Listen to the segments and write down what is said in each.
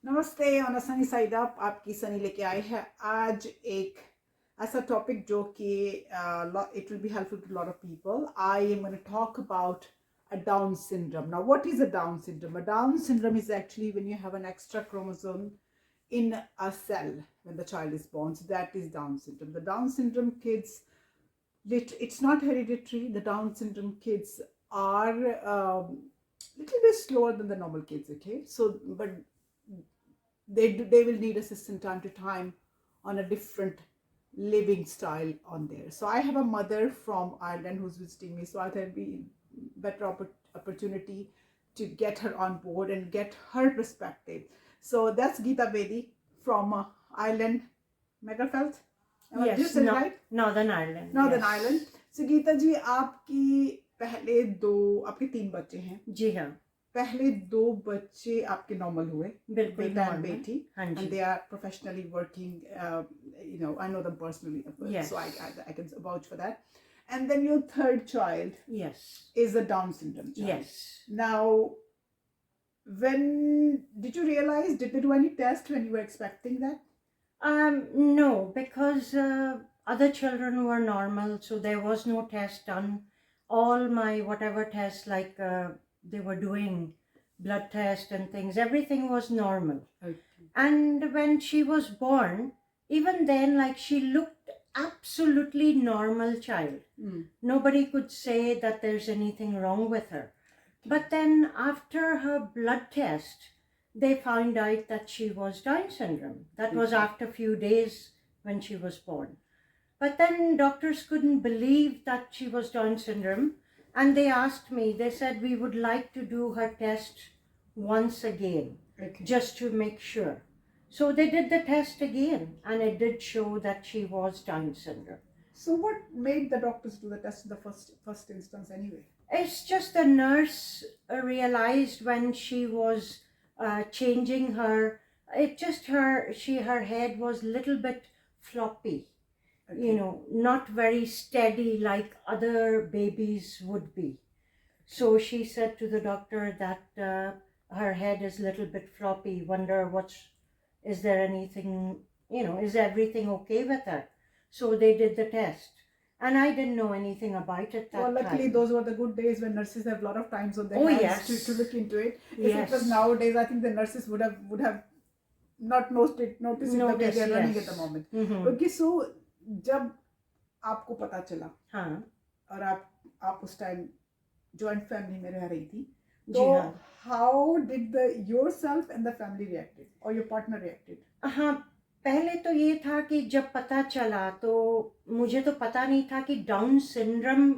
नमस्ते और sunny side up आपकी सनी लेके आए हैं आज एक ऐसा टॉपिक जो कि it will be helpful to lot of people. I am going to talk about a Down syndrome. Now, what is a Down syndrome? A Down syndrome is actually when you have an extra chromosome in a cell when the child is born. So that is Down syndrome. The Down syndrome kids, it's not hereditary. The Down syndrome kids are little bit slower than the normal kids. Okay, so but they will need assistance time to time on a different living style on there. So I have a mother from Ireland who's visiting me, so I thought it'd be better opportunity to get her on board and get her perspective. So that's Geeta Bedi from Ireland, Megerfeld. Am I Yes, saying right? Northern Ireland. Northern yes. Ireland. So Geeta जी आपकी पहले दो आपके 3 बच्चे हैं. जी हाँ, पहले 2 बच्चे आपके नॉर्मल हुए, बिल्कुल बेटा एंड normal. बेटी, हाँ and ji. they are professionally working. I know them personally, Yes. so I can vouch for that. And then your third child Yes. is a Down syndrome child. Yes. Now, when did you realize? Did they do any test when you were expecting that? No, because other children were normal, so there was no test done. All my whatever tests, like they were doing blood test and things, everything was normal. Okay. And when she was born, even then, like she looked absolutely normal child. Nobody could say that there's anything wrong with her. But then after her blood test, they found out that she was Down syndrome. That was after a few days when she was born. But then doctors couldn't believe that she was Down syndrome, and they asked me, they said, we would like to do her test once again, Okay. just to make sure. So they did the test again, and it did show that she was Down syndrome. So what made the doctors do the test in the first instance anyway? It's just the nurse realized when she was changing her, her head was little bit floppy. Okay. Not very steady like other babies would be. So she said to the doctor that her head is little bit floppy. Wonder is there anything, is everything okay with her? So they did the test. And I didn't know anything about it that Well, luckily time. those were the good days when nurses have a lot of times on their Oh, hands yes. to look into it. If Yes. it was nowadays, I think the nurses would have not noticed it the way they are running at the moment. Mhm. Okay, so जब आपको पता चला हाँ और आप उस time joint family में रह रही थी, जी तो हाँ. how did the yourself and the family reacted or your partner reacted? हाँ, पहले तो ये था कि जब पता चला तो मुझे तो पता नहीं था कि डाउन सिंड्रोम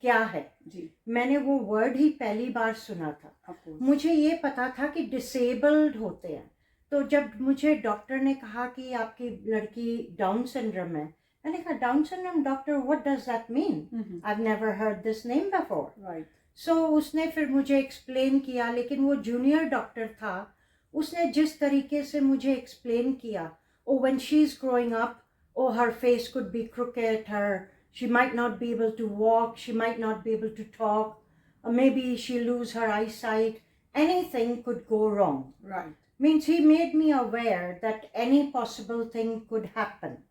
क्या है. जी. मैंने वो वर्ड ही पहली बार सुना था. Of course. मुझे ये पता था कि डिसेबल्ड होते हैं. तो जब मुझे डॉक्टर ने कहा कि आपकी लड़की डाउन सिंड्रोम है, मैंने कहा down syndrome doctor, what does that mean? I have never heard this name before. Right. सो उसने फिर मुझे एक्सप्लेन किया, लेकिन वो जूनियर डॉक्टर था. उसने जिस तरीके से मुझे एक्सप्लेन किया, oh, when she's growing up, oh, her face could be crooked, she might not be able to walk, she might not be able to talk, or maybe she'll lose her eyesight. Anything could go wrong. Right. Means he made me aware that any possible thing could happen.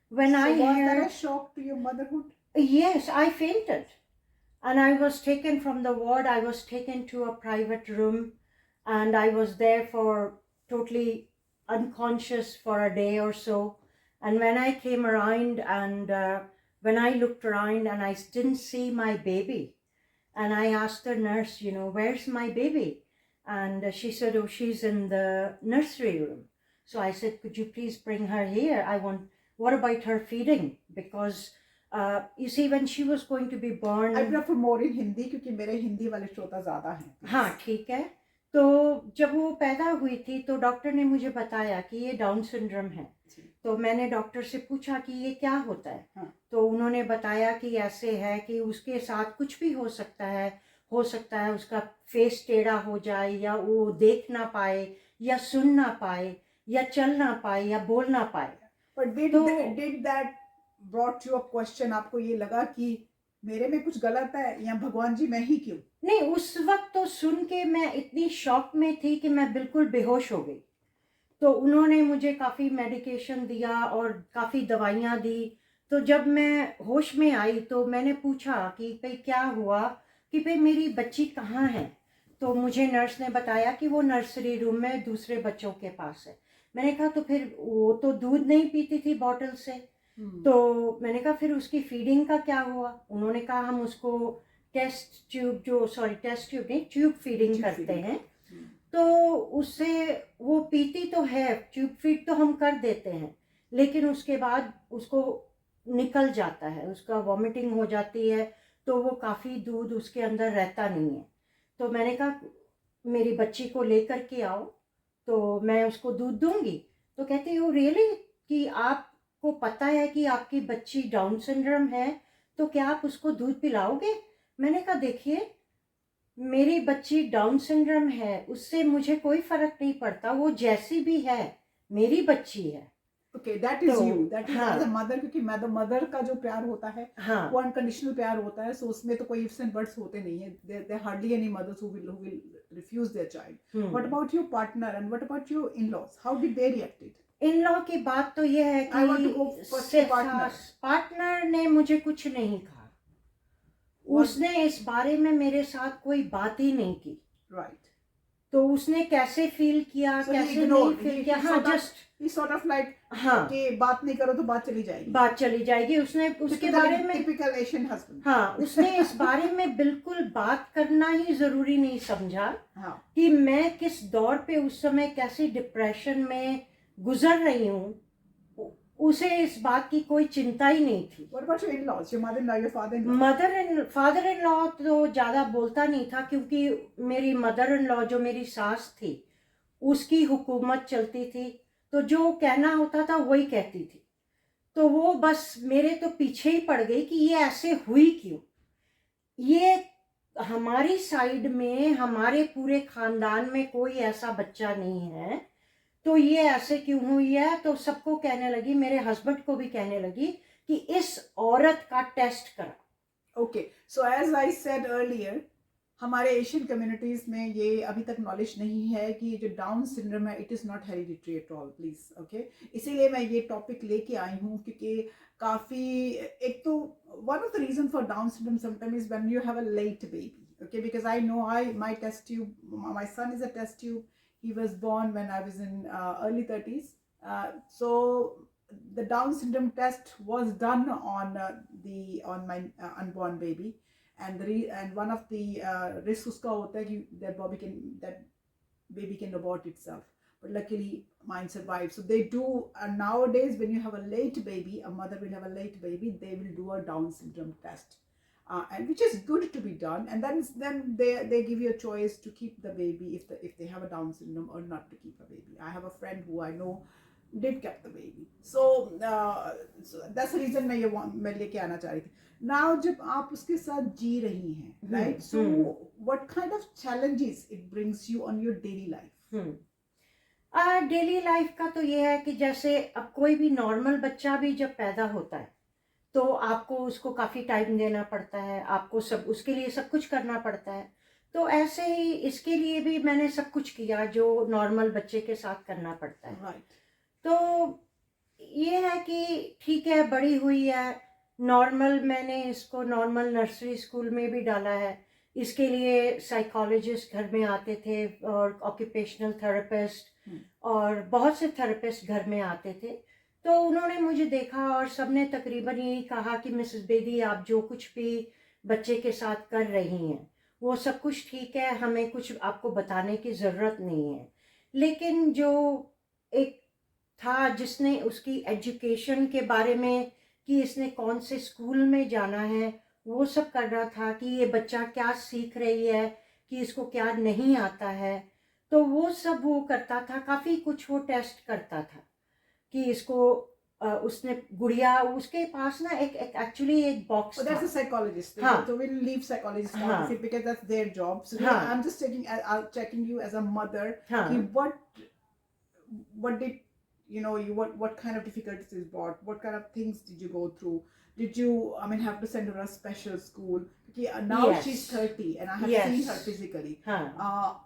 When So I was that heard, a shock to your motherhood? yes, I fainted. And I was taken from the ward, I was taken to a private room, and I was there for totally unconscious for a day or so. And when I came around and when I looked around and I didn't see my baby, and I asked the nurse, where's my baby? And she said, oh, she's in the nursery room. So I said, could you please bring her here? What about her feeding? Because you see, when she was going to be born, I prefer more in Hindi क्योंकि मेरे हिंदी वाले श्रोता ज़्यादा हैं. हाँ ठीक है. तो जब वो पैदा हुई थी तो डॉक्टर ने मुझे बताया कि ये डाउन सिंड्रोम है. तो मैंने डॉक्टर से पूछा कि ये क्या होता है. हाँ. तो उन्होंने बताया कि ऐसे है कि उसके साथ कुछ भी हो सकता है उसका फेस टेढ़ा हो जाए, या वो देख ना पाए, या सुन ना पाए, या चल ना पाए, या बोल ना पाए. But did that brought you a question? आपको ये लगा कि मेरे में कुछ गलत है या भगवान जी मैं ही क्यों? नहीं, उस वक्त तो सुन के मैं इतनी शॉक में थी कि मैं बिल्कुल बेहोश हो गई. तो उन्होंने मुझे काफ़ी मेडिकेशन दिया और काफ़ी दवाइयाँ दी। तो जब मैं होश में आई तो मैंने पूछा कि भाई क्या हुआ, कि भाई मेरी बच्ची कहाँ है। तो मुझे नर्स ने बताया कि वो नर्सरी रूम में दूसरे बच्चों के पास है। मैंने कहा तो फिर वो तो दूध नहीं पीती थी बॉटल से। तो मैंने कहा फिर उसकी फीडिंग का क्या हुआ। उन्होंने कहा हम उसको टेस्ट ट्यूब नहीं, ट्यूब फीडिंग करते हैं। तो उससे वो पीती तो है, ट्यूब फीड तो हम कर देते हैं, लेकिन उसके बाद उसको निकल जाता है, उसका वॉमिटिंग हो जाती है, तो वो काफ़ी दूध उसके अंदर रहता नहीं है। तो मैंने कहा मेरी बच्ची को लेकर के आओ तो मैं उसको दूध दूंगी। तो कहते हो रियली, कि आपको पता है कि आपकी बच्ची डाउन सिंड्रोम है, तो क्या आप उसको दूध पिलाओगे। मैंने कहा देखिए मेरी बच्ची डाउन सिंड्रोम है, उससे मुझे कोई फर्क नहीं पड़ता, वो जैसी भी है मेरी बच्ची है। Okay, that is to you, that is as a हाँ मदर, क्योंकि मदर का जो प्यार होता है हाँ वो अनकंडीशनल प्यार होता है, सो उसमें तो कोई इफ्स एंड बट्स होते नहीं है। There hardly any mothers who will refuse their child. What about your partner and what about your in-laws, how did they reacted? In law की बात तो ये है आई वांट टू कि go first to partner. Partner ने मुझे कुछ नहीं कहा। उसने इस बारे में मेरे साथ कोई बात ही नहीं की। राइट, तो उसने कैसे फील किया, so he कैसे नहीं ignored, फील he किया, हाँ just he sort of like हाँ कि बात नहीं करो तो बात चली जाएगी, बात चली जाएगी। उसने उसके बारे में टिपिकल एशियन हस्बैंड। हाँ उसने इस बारे में बिल्कुल बात करना ही जरूरी नहीं समझा हाँ, कि मैं किस दौर पे उस समय कैसी डिप्रेशन में गुजर रही हूँ। उसे इस बात की कोई चिंता ही नहीं थी। what about your in-laws, your mother-in-law, your father-in-law? Father in law तो ज़्यादा बोलता नहीं था, क्योंकि मेरी मदर इन लॉ जो मेरी सास थी उसकी हुकूमत चलती थी, तो जो कहना होता था वही कहती थी। तो वो बस मेरे तो पीछे ही पड़ गई कि ये ऐसे हुई क्यों। ये हमारी साइड में, हमारे पूरे खानदान में कोई ऐसा बच्चा नहीं है, तो ये ऐसे क्यों हुई है। तो सबको कहने लगी, मेरे हस्बैंड को भी कहने लगी कि इस औरत का टेस्ट करा। Okay, so as I said earlier, हमारे एशियन कम्युनिटीज में ये अभी तक नॉलेज नहीं है कि जो डाउन सिंड्रोम है it is not hereditary at all, please. Okay, इसीलिए मैं ये टॉपिक लेके आई हूँ, क्योंकि काफ़ी, एक तो one of the reason for down syndrome sometime is when you have a late baby. Okay, because I know my test tube, my son is a test tube. He was born when I was in early 30s. So the Down syndrome test was done on my unborn baby, and one of the risks uska hota hai ki that baby can abort itself. But luckily mine survived. So they do, nowadays when you have a late baby, a mother will have a late baby, they will do a Down syndrome test. And which is good to be done, and then they give you a choice to keep the baby if they have a Down syndrome, or not to keep a baby. I have a friend who I know did kept the baby, so that's the reason मैं लेके आना चाह रही थी। Now जब आप उसके साथ जी रही हैं, right, so what kind of challenges it brings you on your daily life? Daily life का तो ये है कि जैसे अब कोई भी नॉर्मल बच्चा भी जब पैदा होता है तो आपको उसको काफ़ी टाइम देना पड़ता है, आपको सब उसके लिए सब कुछ करना पड़ता है। तो ऐसे ही इसके लिए भी मैंने सब कुछ किया जो नॉर्मल बच्चे के साथ करना पड़ता है। Right. तो ये है कि ठीक है, बड़ी हुई है नॉर्मल, मैंने इसको नॉर्मल नर्सरी स्कूल में भी डाला है। इसके लिए साइकोलॉजिस्ट घर में आते थे और ऑक्यूपेशनल थेरेपिस्ट और बहुत से थेरेपिस्ट घर में आते थे। तो उन्होंने मुझे देखा और सबने तकरीबन यही कहा कि मिसेस बेदी आप जो कुछ भी बच्चे के साथ कर रही हैं वो सब कुछ ठीक है, हमें कुछ आपको बताने की ज़रूरत नहीं है। लेकिन जो एक था जिसने उसकी एजुकेशन के बारे में, कि इसने कौन से स्कूल में जाना है, वो सब करना था, कि ये बच्चा क्या सीख रही है, कि इसको क्या नहीं आता है, तो वो सब वो करता था। काफ़ी कुछ वो टेस्ट करता था कि इसको उसने गुड़िया, उसके पास ना एक एक्चुअली एक box Oh, that's a psychologist. हाँ. So we'll leave psychologists out हाँ. of it because that's their job. So हाँ. I'm just checking you as a mother. हाँ. कि what did what kind of difficulties is brought? What kind of things did you go through? Did you, I mean, have to send her a special school? Now Yes. she's 30 and I have Yes. seen her physically. हाँ.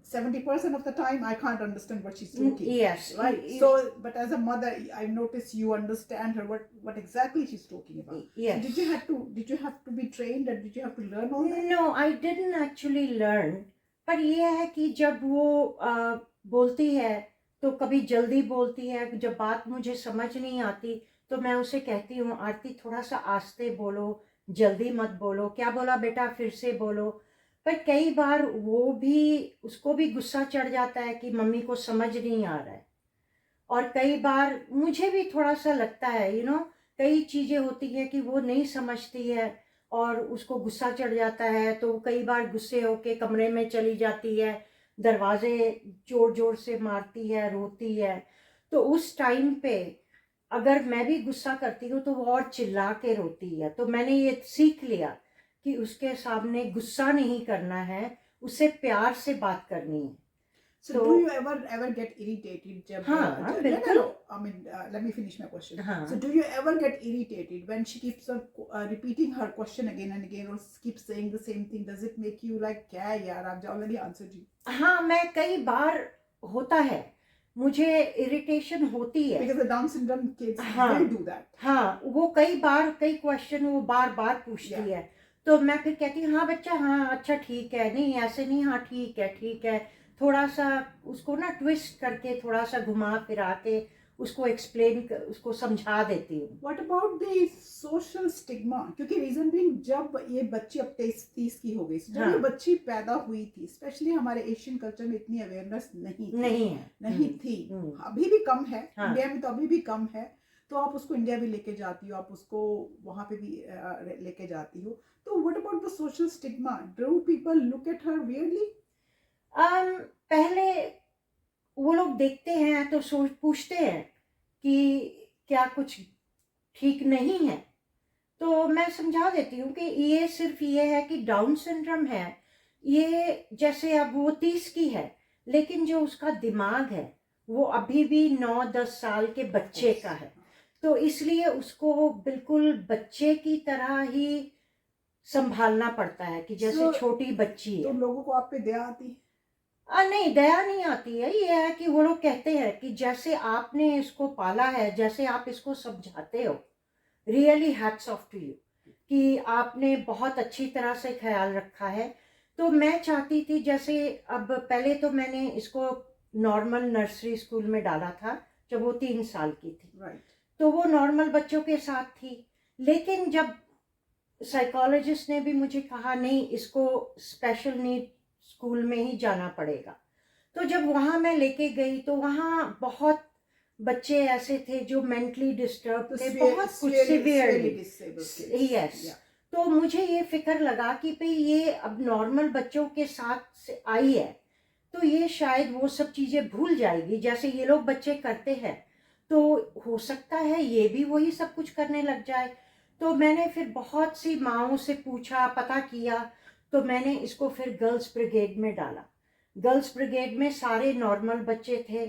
70% of the time I can't understand what she's talking. Yes. Right. So, but as a mother, I've noticed you understand her what exactly she's talking about. Yes. So did you have to be trained, and did you have to learn all that? No, I didn't actually learn. पर ये है कि जब वो बोलती है तो कभी जल्दी बोलती है, जब बात मुझे समझ नहीं आती तो मैं उसे कहती हूँ, आरती थोड़ा सा आस्ते बोलो, जल्दी मत बोलो, क्या बोला बेटा, फिर से बोलो। पर कई बार उसको भी गुस्सा चढ़ जाता है कि मम्मी को समझ नहीं आ रहा है। और कई बार मुझे भी थोड़ा सा लगता है, कई चीज़ें होती हैं कि वो नहीं समझती है और उसको गुस्सा चढ़ जाता है, तो कई बार गुस्से होके कमरे में चली जाती है, दरवाजे जोर जोर से मारती है, रोती है। तो उस टाइम पे अगर मैं भी गुस्सा करती हूँ तो वो और चिल्ला के रोती है। तो मैंने ये सीख लिया कि उसके सामने गुस्सा नहीं करना है, उससे प्यार से बात करनी है। So do you ever get irritated? हाँ, बिल्कुल। No. I mean, let me finish my question. हाँ. So do you ever get irritated when she keeps on repeating her question again and again, or keeps saying the same thing? Does it make you like, क्या यार, I've already answered you? हाँ, मैं कई बार होता है, मुझे irritation होती है। Because the Down syndrome kids हाँ, will do that. हाँ, वो कई क्वेश्चन वो बार बार पूछती है, तो मैं फिर कहती हूँ, हाँ बच्चा, हाँ अच्छा ठीक है, नहीं ऐसे नहीं, हाँ ठीक है, थोड़ा सा उसको ना ट्विस्ट करके, थोड़ा सा घुमा फिरा के उसको उसको समझा देती हूँ। What about the social stigma? क्योंकि रीजन बीइंग, जब ये बच्ची अब 23 की हो गई, जब ये बच्ची पैदा हुई थी, स्पेशली हमारे एशियन कल्चर में इतनी अवेयरनेस नहीं थी। अभी भी कम है, इंडिया में तो अभी भी कम है। तो आप उसको इंडिया भी लेके जाती हो, आप उसको वहां पे भी लेके जाती हो, तो what about the social stigma? Do people look at her weirdly? पहले वो लोग देखते हैं तो पूछते हैं कि क्या कुछ ठीक नहीं है, तो मैं समझा देती हूँ कि ये सिर्फ ये है कि डाउन सिंड्रोम है, ये जैसे अब वो 30 की है, लेकिन जो उसका दिमाग है वो अभी भी 9-10 साल के बच्चे का है, तो इसलिए उसको बिल्कुल बच्चे की तरह ही संभालना पड़ता है कि जैसे छोटी बच्ची है। तो लोगों को आप पे दया आती है? नहीं, दया नहीं आती है। ये है कि वो लोग कहते हैं कि जैसे आपने इसको पाला है, जैसे आप इसको समझाते हो, really hats off to you, कि आपने बहुत अच्छी तरह से ख्याल रखा है। तो मैं चाहती थी, जैसे अब पहले तो मैंने इसको नॉर्मल नर्सरी स्कूल में डाला था जब वो 3 साल की थी, तो वो नॉर्मल बच्चों के साथ थी। लेकिन जब साइकोलॉजिस्ट ने भी मुझे कहा नहीं, इसको स्पेशल नीड स्कूल में ही जाना पड़ेगा, तो जब वहाँ मैं लेके गई तो वहाँ बहुत बच्चे ऐसे थे जो मेंटली डिस्टर्ब थे, बहुत कुछ सिवियरली। यस, तो मुझे ये फिक्र लगा कि भाई ये अब नॉर्मल बच्चों के साथ से आई है, तो ये शायद वो सब चीज़ें भूल जाएगी जैसे ये लोग बच्चे करते हैं, तो हो सकता है ये भी वही सब कुछ करने लग जाए। तो मैंने फिर बहुत सी माँओं से पूछा, पता किया, तो मैंने इसको फिर गर्ल्स ब्रिगेड में डाला। गर्ल्स ब्रिगेड में सारे नॉर्मल बच्चे थे,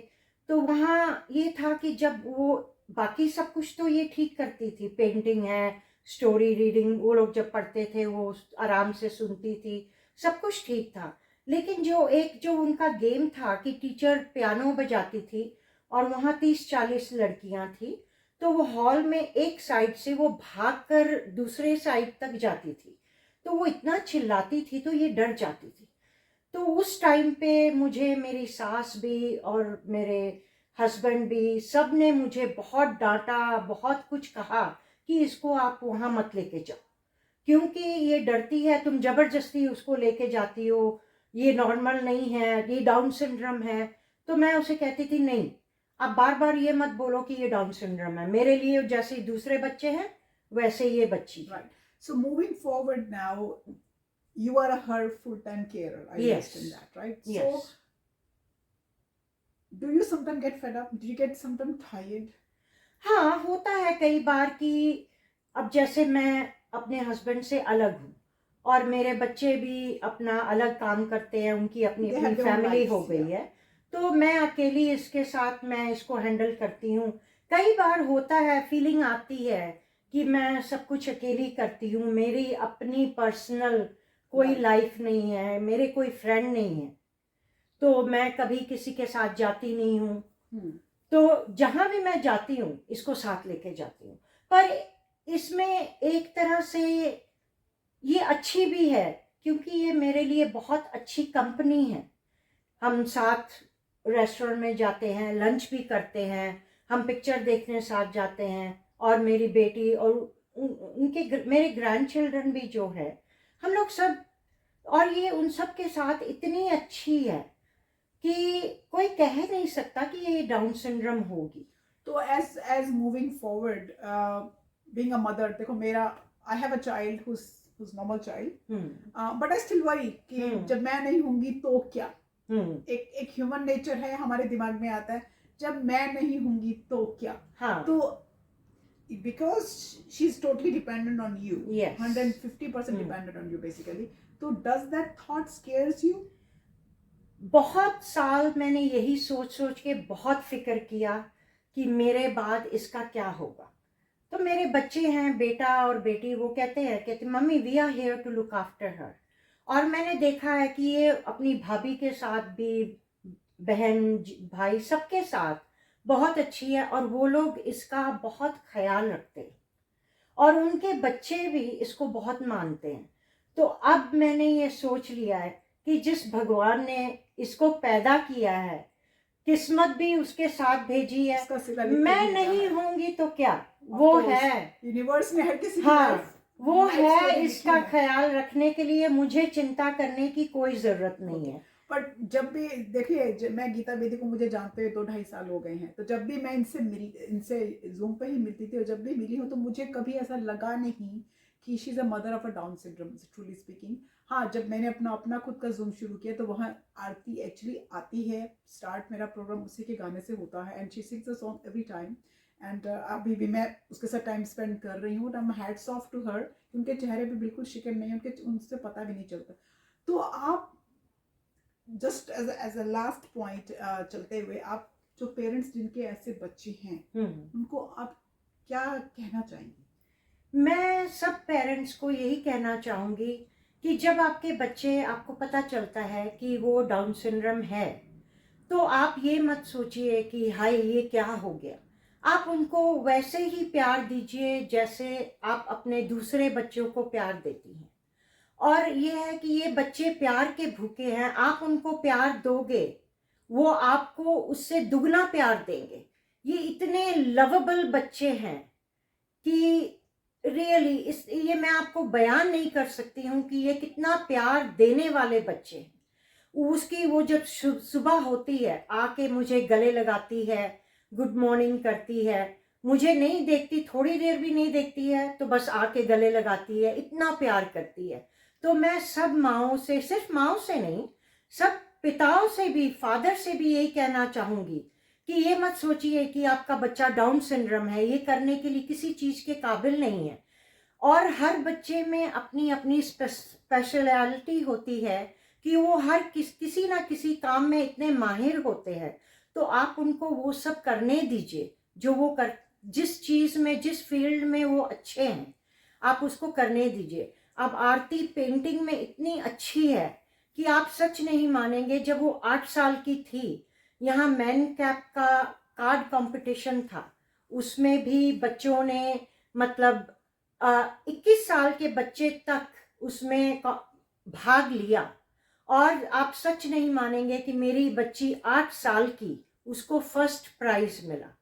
तो वहाँ ये था कि जब वो बाकी सब कुछ तो ये ठीक करती थी, पेंटिंग है, स्टोरी रीडिंग वो लोग जब पढ़ते थे वो आराम से सुनती थी, सब कुछ ठीक था। लेकिन जो उनका गेम था कि टीचर पियानो बजाती थी और वहाँ 30-40 लड़कियाँ थी, तो वो हॉल में एक साइड से वो भागकर दूसरे साइड तक जाती थी, तो वो इतना चिल्लाती थी तो ये डर जाती थी। तो उस टाइम पे मुझे मेरी सास भी और मेरे हस्बैंड भी, सब ने मुझे बहुत डांटा, बहुत कुछ कहा कि इसको आप वहाँ मत लेके जाओ, क्योंकि ये डरती है, तुम जबरदस्ती उसको लेके जाती हो, ये नॉर्मल नहीं है, ये डाउन सिंड्रोम है। तो मैं उसे कहती थी, नहीं, आप बार बार ये मत बोलो कि ये डाउन सिंड्रोम है, मेरे लिए जैसे दूसरे बच्चे हैं वैसे ये बच्ची। Right. So moving forward now, you are her full-time carer. I understand that, right? Yes. So do you sometimes get fed up? Do you get sometimes tired? हाँ, होता है कई बार कि अब जैसे मैं अपने हस्बैंड से अलग हूँ और मेरे बच्चे भी अपना अलग काम करते हैं, उनकी अपनी अपनी फैमिली हो गई है, तो मैं अकेली इसके साथ मैं इसको हैंडल करती हूँ। कई बार होता है, फीलिंग आती है कि मैं सब कुछ अकेली करती हूँ, मेरी अपनी पर्सनल कोई लाइफ नहीं है, मेरे कोई फ्रेंड नहीं है, तो मैं कभी किसी के साथ जाती नहीं हूँ। हम्म, तो जहाँ भी मैं जाती हूँ इसको साथ लेके जाती हूँ। पर इसमें एक तरह से ये अच्छी भी है, क्योंकि ये मेरे लिए बहुत अच्छी कंपनी है। हम साथ रेस्टोरेंट में जाते हैं, लंच भी करते हैं, हम पिक्चर देखने साथ जाते हैं, और मेरी बेटी और मेरे ग्रैंड चिल्ड्रन भी जो है, हम लोग सब, और ये उन सब के साथ इतनी अच्छी है कि कोई कह नहीं सकता कि ये डाउन सिंड्रोम होगी। तो as moving forward, being a mother, देखो मेरा, I have a child who's normal child, but I still worry कि जब मैं नहीं होंगी तो क्या। एक ह्यूमन नेचर है, हमारे दिमाग में आता है जब मैं नहीं होंगी तो क्या। हाँ, तो because she's totally dependent on you, Yes. 150% dependent on you basically, so does that thought scares you? बहुत साल मैंने यही सोच सोच के बहुत फिक्र किया कि मेरे बाद इसका क्या होगा। तो मेरे बच्चे हैं, बेटा और बेटी, वो कहते मम्मी we are here to look after her. और मैंने देखा है कि ये अपनी भाभी के साथ भी, बहन भाई सबके साथ बहुत अच्छी है, और वो लोग इसका बहुत ख्याल रखते हैं, और उनके बच्चे भी इसको बहुत मानते हैं। तो अब मैंने ये सोच लिया है कि जिस भगवान ने इसको पैदा किया है, किस्मत भी उसके साथ भेजी है, इसका सिला लिख के मैं भेजा नहीं है। होंगी तो क्या, Of वो course, है, यूनिवर्स ने हर किसी की हाँ, life वो life है story इसका लिखी है। ख्याल रखने के लिए, मुझे चिंता करने की कोई जरूरत नहीं है। पर जब भी देखिए, मैं गीता बेदी को मुझे जानते हुए 2-2.5 साल हो गए हैं, तो जब भी मैं इनसे जूम पे ही मिलती थी, और जब भी मिली हूँ तो मुझे कभी ऐसा लगा नहीं कि she is a mother of a down syndrome, truly speaking. हाँ, जब मैंने अपना अपना खुद का जूम शुरू किया तो वहाँ आरती एक्चुअली आती है, स्टार्ट मेरा प्रोग्राम उसी के गाने से होता है, and she sings the song every time, and अभी भी मैं उसके साथ टाइम स्पेंड कर रही हूँ। I am hats off to her, उनके चेहरे पे बिल्कुल शिकन नहीं है, उनके उनसे पता भी नहीं चलता। तो आप just as a last point चलते हुए, आप जो पेरेंट्स जिनके ऐसे बच्चे हैं उनको आप क्या कहना चाहेंगे? मैं सब पेरेंट्स को यही कहना चाहूँगी कि जब आपके बच्चे, आपको पता चलता है कि वो डाउन सिंड्रोम है, तो आप ये मत सोचिए कि हाय ये क्या हो गया। आप उनको वैसे ही प्यार दीजिए जैसे आप अपने दूसरे बच्चों को प्यार देती हैं। और ये है कि ये बच्चे प्यार के भूखे हैं, आप उनको प्यार दोगे, वो आपको उससे दुगना प्यार देंगे। ये इतने लवेबल बच्चे हैं कि रियली ये मैं आपको बयान नहीं कर सकती हूँ कि ये कितना प्यार देने वाले बच्चे हैं। उसकी वो जब सुबह होती है, आके मुझे गले लगाती है, गुड मॉर्निंग करती है, मुझे नहीं देखती, थोड़ी देर भी नहीं देखती है, तो बस आके गले लगाती है, इतना प्यार करती है। तो मैं सब माँओं से, सिर्फ माँओं से नहीं, सब पिताओं से भी, फादर से भी यही कहना चाहूँगी कि ये मत सोचिए कि आपका बच्चा डाउन सिंड्रोम है, ये करने के लिए किसी चीज़ के काबिल नहीं है। और हर बच्चे में अपनी अपनी स्पेशलिटी होती है कि वो हर किसी ना किसी काम में इतने माहिर होते हैं। तो आप उनको वो सब करने दीजिए जो वो जिस चीज़ में, जिस फील्ड में वो अच्छे हैं, आप उसको करने दीजिए। अब आरती पेंटिंग में इतनी अच्छी है कि आप सच नहीं मानेंगे, जब वो 8 साल की थी, यहाँ मैन कैप का कार्ड कंपटीशन था, उसमें भी बच्चों ने, मतलब 21 साल के बच्चे तक उसमें भाग लिया। और आप सच नहीं मानेंगे कि मेरी बच्ची 8 साल की, उसको फर्स्ट प्राइज मिला।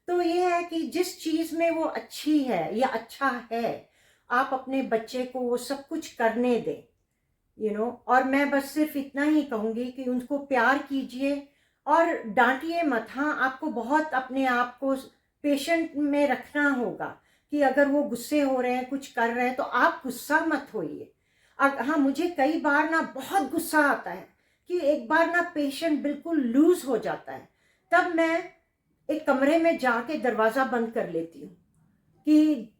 तो ये है कि जिस चीज़ में वो अच्छी है या अच्छा है, आप अपने बच्चे को वो सब कुछ करने दें, और मैं बस सिर्फ इतना ही कहूँगी कि उनको प्यार कीजिए और डांटिए मत। हाँ, आपको बहुत अपने आप को पेशेंट में रखना होगा कि अगर वो गुस्से हो रहे हैं, कुछ कर रहे हैं, तो आप गुस्सा मत होइए। हाँ, मुझे कई बार ना बहुत गुस्सा आता है कि एक बार ना पेशेंट बिल्कुल लूज हो जाता है, तब मैं एक कमरे में जाके दरवाज़ा बंद कर लेती हूँ कि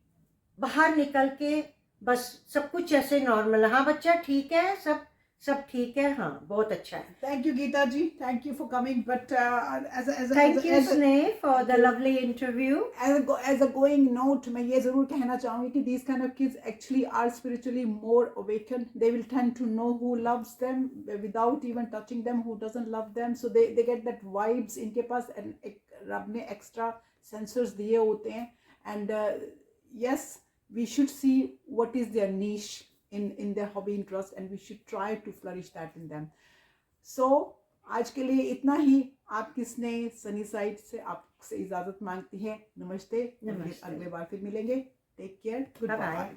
बाहर निकल के बस सब कुछ ऐसे नॉर्मल है, हाँ बच्चा ठीक है, सब सब ठीक है, हाँ बहुत अच्छा है. Thank you, Geeta ji. Thank you for coming. But Thank you, Sneh, for the lovely interview. as a going note, मैं ये ज़रूर कहना चाहूँगी कि these kind of kids actually are spiritually more awakened. They will tend to know who loves them without even touching them, who doesn't love them. So they get that vibes. इनके पास रब ने extra sensors दिए होते हैं. And yes, we should see what is their niche in their hobby interest, and we should try to flourish that in them. So आज के लिए इतना ही. आपकी स्नेह सनी साइड से आपसे इजाजत मांगती है. नमस्ते. नमस्ते. अगले बार फिर मिलेंगे. Take care. Good Bye-bye. Bye.